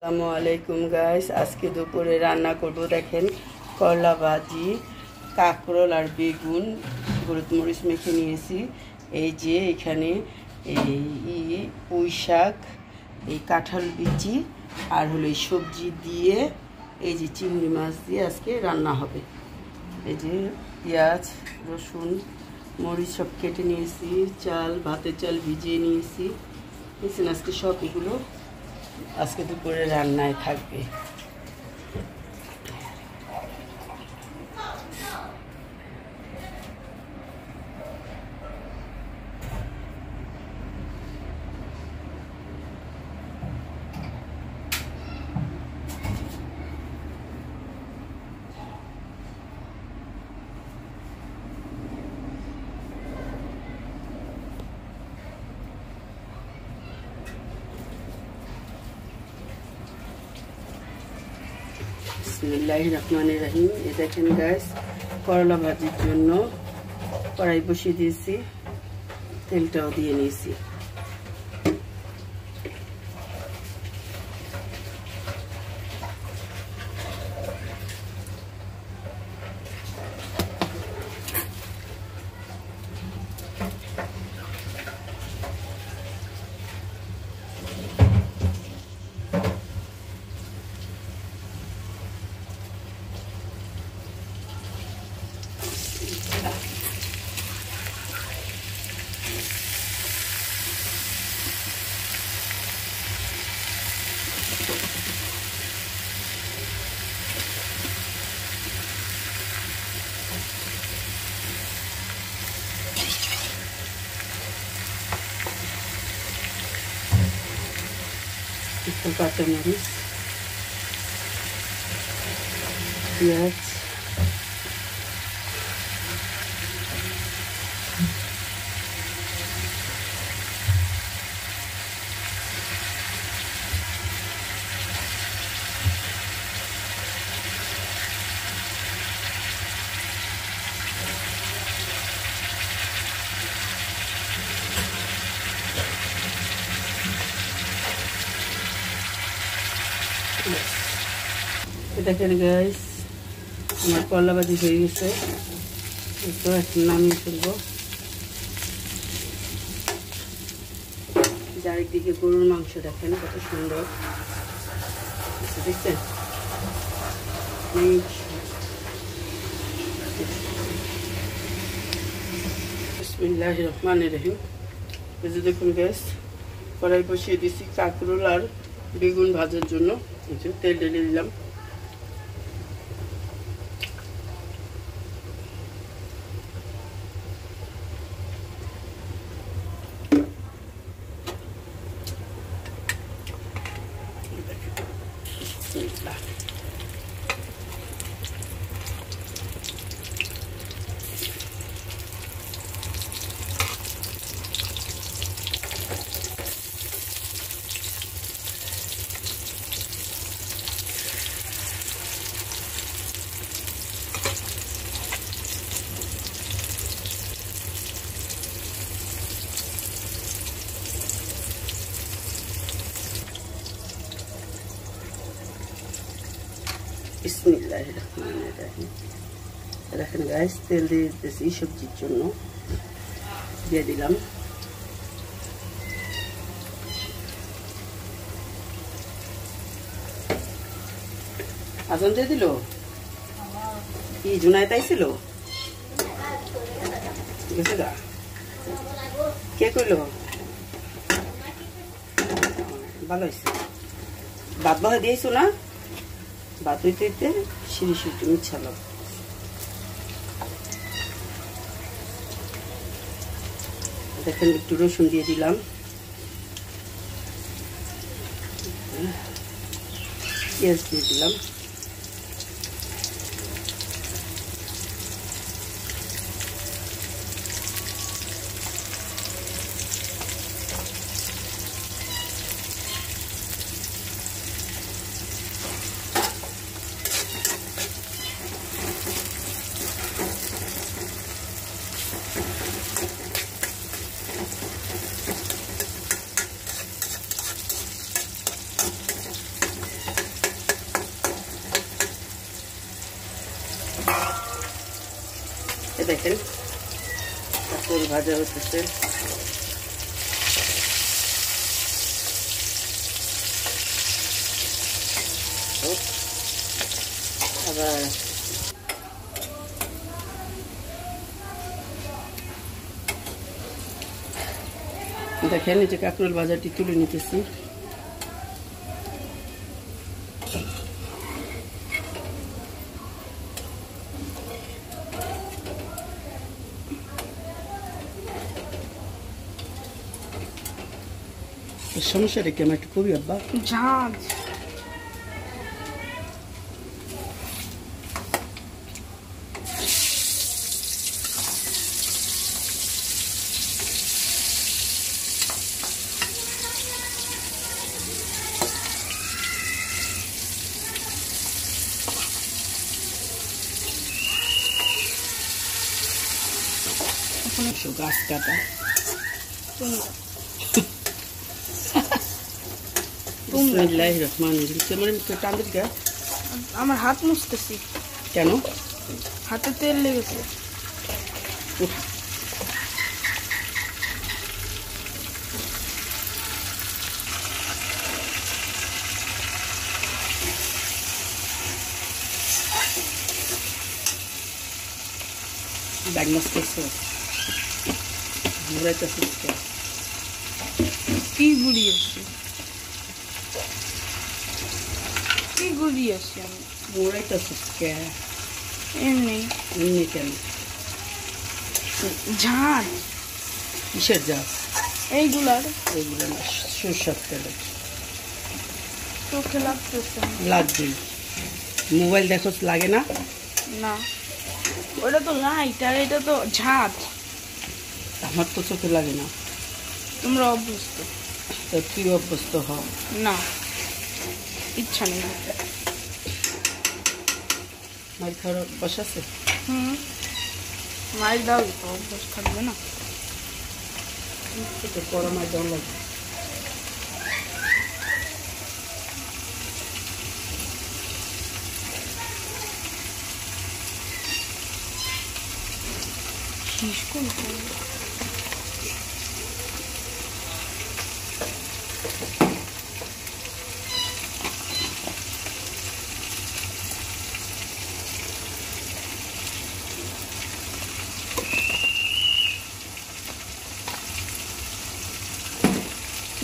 আসসালামু আলাইকুম গাইস, আজকে দুপুরে রান্না করব। দেখেন, করলা ভাজি, কাঁকরোল আর বেগুন হলুদ মরিচ মেখে নিয়েছি। এই যে এখানে এই পুঁই শাক, এই কাঁঠাল বিচি আর হলো এই সবজি দিয়ে, এই যে চিংড়ি মাছ দিয়ে আজকে রান্না হবে। এই যে পেঁয়াজ, রসুন, মরিচ সব কেটে নিয়েছি, চাল, ভাতের চাল ভিজিয়ে নিয়েছি। দেখছেন, আজকে সব এগুলো আজকে দুপুরে রান্নায় থাকবে। বিসমিল্লাহির রহমানির রহিম। এই দেখেন গাইস, করলা ভাজির জন্য কড়াই বসিয়ে দিয়েছি, তেলটাও দিয়ে নিয়েছি। একটু কাঁচামরিচ, পেঁয়াজ, দেখেন গাইস, আমার করলা ভাজি হয়ে গেছে। তো এখন নামিয়ে ফেলবো। চারিদিকে গরুর মাংস দেখেন কত সুন্দর দেখছেন। বিসমিল্লাহির রহমানির রহিম। এই যে দেখুন গাইস, কড়াই বসিয়ে দিছি কাঁকরোল আর বেগুন ভাজার জন্য। তেল ঢেলে দিলাম। বিসমিল্লাহির রহমানির রহিম। দেখেন গাইস, তেল দিয়ে দিতেছি সবজির জন্য, দিয়ে দিলাম। আজন দিয়ে দিল কি জুনায়েত আইছিল গেছে গা, কে কইলো ভালো হয়েছে। ভাত বাহা দিয়েছো না, ভাত হইতে হইতে সিঁড়ি সিঁড়ি মিছালো। দেখেন, একটু রসুন দিয়ে দিলাম, পেঁয়াজ দিয়ে দিলাম। দেখেন কাঁকরোল ভাজা হতেছে। আবার দেখেন এই যে কাঁকরোল ভাজাটি তুলে নিতেছি। সমস্যাটা কি আমার একটু কবি আব্বা ঝাঁজ গাছ কাটা আমার হাত মুছতেছি। কেন? হাতে তেল লেগেছে। কি গুড়িয়েছি কি গুড়িয়েছি আমি এমনি এমনি কেন? ঝাঁজ কিসের জাত? এইগুলার না সরষের তেলের। চোখে লাগতেছে লাগবেই। মোবাইল দেখো লাগে না? না ওটা তো লাইট আর এটা তো ঝাঁজ। আমার তো চোখে লাগে না। তোমরা অভ্যস্ত। তো তুই অভ্যস্ত হও না, ইচ্ছা নেই। মাছ খাওয়ার অভ্যাস আছে? মাছ দাও তো অভ্যাস থাকবে না। বড় মাছ দেওয়া লাগবে।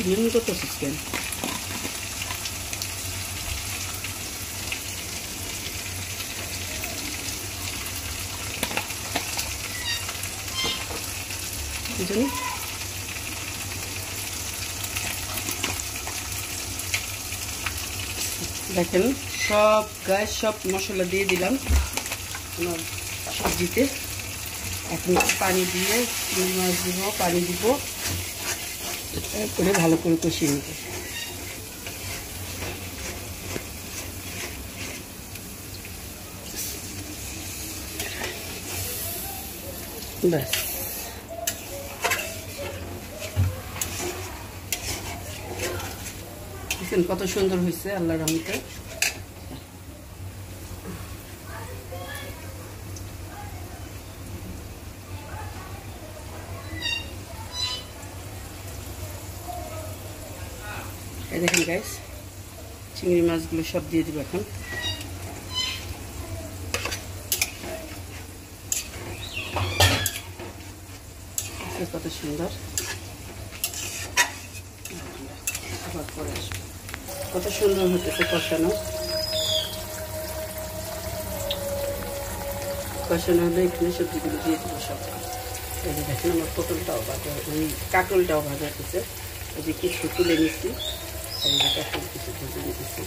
Ini kok terus kan? Ini দেখেন সব গায়ে সব মশলা দিয়ে দিলাম আমার সবজিতে। এখন পানি দিয়ে মাছ দিব, পানি দিব, করে ভালো করে কষিয়ে নিব। ব্যাস দেখেন কত সুন্দর হয়েছে আল্লাহর রহমতে। এই দেখেন গাইস চিংড়ি মাছগুলো সব দিয়ে দিব এখন। কত সুন্দর, আবার পরে আসবে। কত সুন্দর হতেছে কষানো। কষানো হলে এখানে সবজিগুলো দিয়ে দেবো সব। এই যে দেখেন আমার পটলটাও ভাজা, ওই কাঁকরোলটাও ভাজা হতেছে। এই যে কিছু তুলে নিচ্ছি, এই যে কাঁকরোল কিছু ভেজে নিতেছি।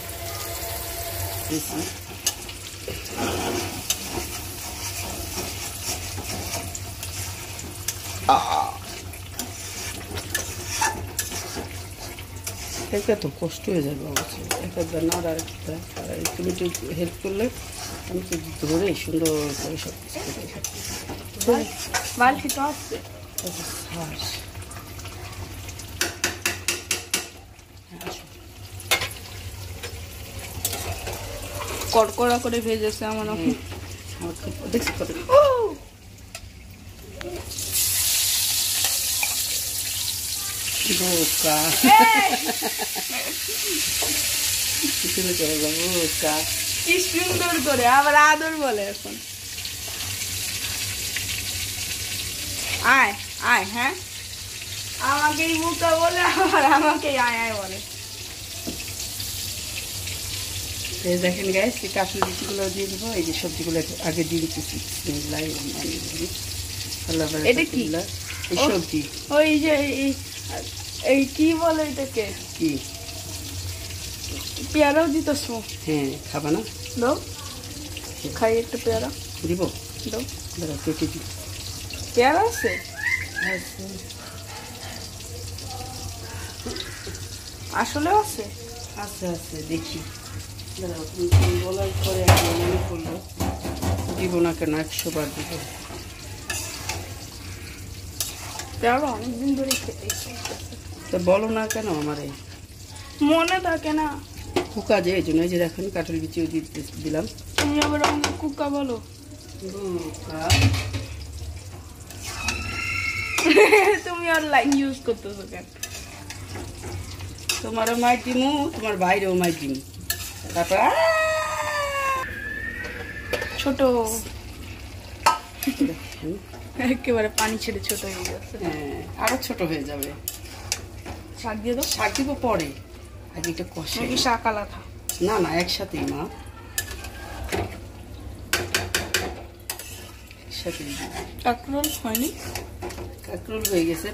এত কষ্ট হয়ে যাবে অবশ্যই, একবার না আর তুমি একটু হেল্প করলে আমি তো ধরে সুন্দর করে সব কিছু করে বালতি তো আছে। কড়কড়া করে ভেজেছে আমার। দেখছি কত বোকা বোকা কি সুন্দর করে আবার আদর বলে এখন। আয় আয়, হ্যাঁ আমাকেই বোকা বলে আবার আমাকে আয় আয় বলে। দেখেন গাইস, এই কাঁচুর বিচিগুলো দিয়ে দিব। এই যে সবজিগুলো আগে দিয়ে দিচ্ছি। এটা কি? এই সবজি, ওই যে এই কি বলে এটাকে, কি পেয়ারাও দিতেছ? হ্যাঁ, খাবা না? দাও খাই একটা পেয়ারা। দিব, দাও। দাঁড়া কেটে দিই। পেয়ারা আছে? আসলে আছে? আচ্ছা আচ্ছা, দেখি। দাঁড়াও, বলার পরে মনে করলো দিব না কেন, 100 বার দিব। পেয়ারা অনেকদিন ধরে খেতে ইচ্ছে করতেছে। তা বলো না কেন আমার? এই মনে থাকে না। কুকা যে, এই জন্য যে দেখেন কাঁঠাল বিচিও দিলাম। তুমি আবার আমাকে কুকা বলো? তুমি আর লাইন ইউজ করতেছো কেন? তোমারও মাইর দিমু, তোমার বাইরেও মাইর দিমু। তারপর ছোট একেবারে পানি ছেড়ে ছোট হয়ে যাচ্ছে। হ্যাঁ, আরো ছোট হয়ে যাবে। শাক দিয়ে দাও। শাক দিব পরে, আগে এটা কষে। নাকি শাক আলাদা? না না, একসাথেই মা, একসাথেই। কাঁকরোল হয়নি? কাঁকরোল হয়ে গেছে।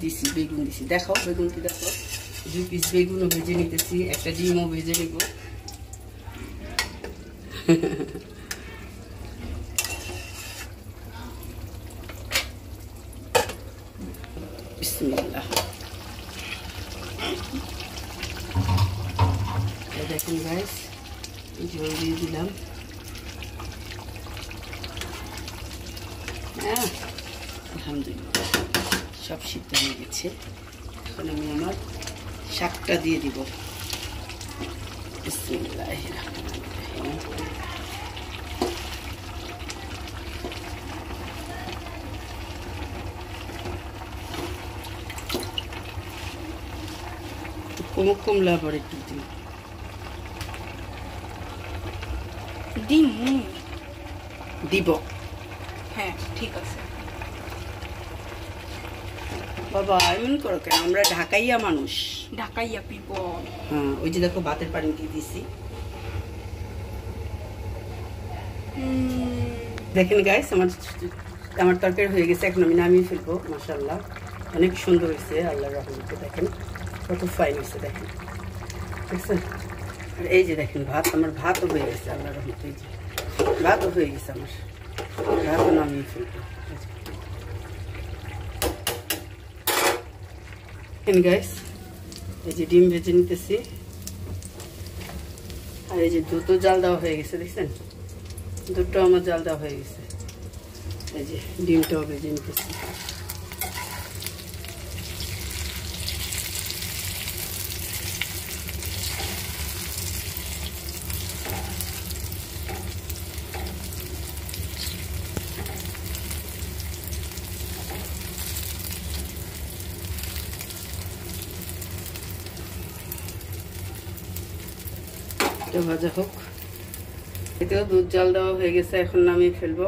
দিছি, বেগুন দিছি। দেখাও বেগুন কি, দেখো 2 পিস বেগুনও ভেজে নিতেছি, একটা ডিমও ভেজে নেব। বিসমিল্লাহ। দেখেন গাইস, জল দিয়ে দিলাম। হ্যাঁ, আলহামদুলিল্লাহ সব সিদ্ধ হয়ে গেছে। এখন আমি আমার শাকটা দিয়ে দিব। বিসমিল্লাহির রহমানির রহিম। কমলা আবার একটু দিই। ডিম দিব। হ্যাঁ ঠিক আছে। বাবা এমন করো কেন, আমরা ঢাকাইয়া মানুষ। ঢাকাইয়া পিপল। হ্যাঁ, ওই যে দেখো ভাতের পানি দিয়ে দিছি। দেখেন গাইস, আমার তরকারি হয়ে গেছে। এখন আমি নামিয়ে ফেলবো। মাশাআল্লাহ অনেক সুন্দর হয়েছে, আল্লাহর রহমতে। দেখেন কত ফাইন হয়েছে, দেখেন দেখছেন। আর এই যে দেখেন ভাত, আমার ভাতও হয়ে গেছে আল্লাহর রহমতে। এই যে ভাতও হয়ে গেছে আমার, ভাতও নামিয়ে ফেলবো। গাইস, এই যে ডিম ভেজে নিতেছি। আর এই যে দুটো জাল দেওয়া হয়ে গেছে, দেখছেন দুটো আমার জাল দেওয়া হয়ে গেছে। এই যে ডিমটাও ভেজে নিতেছি। ভাজা হোক, এতেও দুধ জাল দেওয়া হয়ে গেছে। এখন নামিয়ে ফেলবো।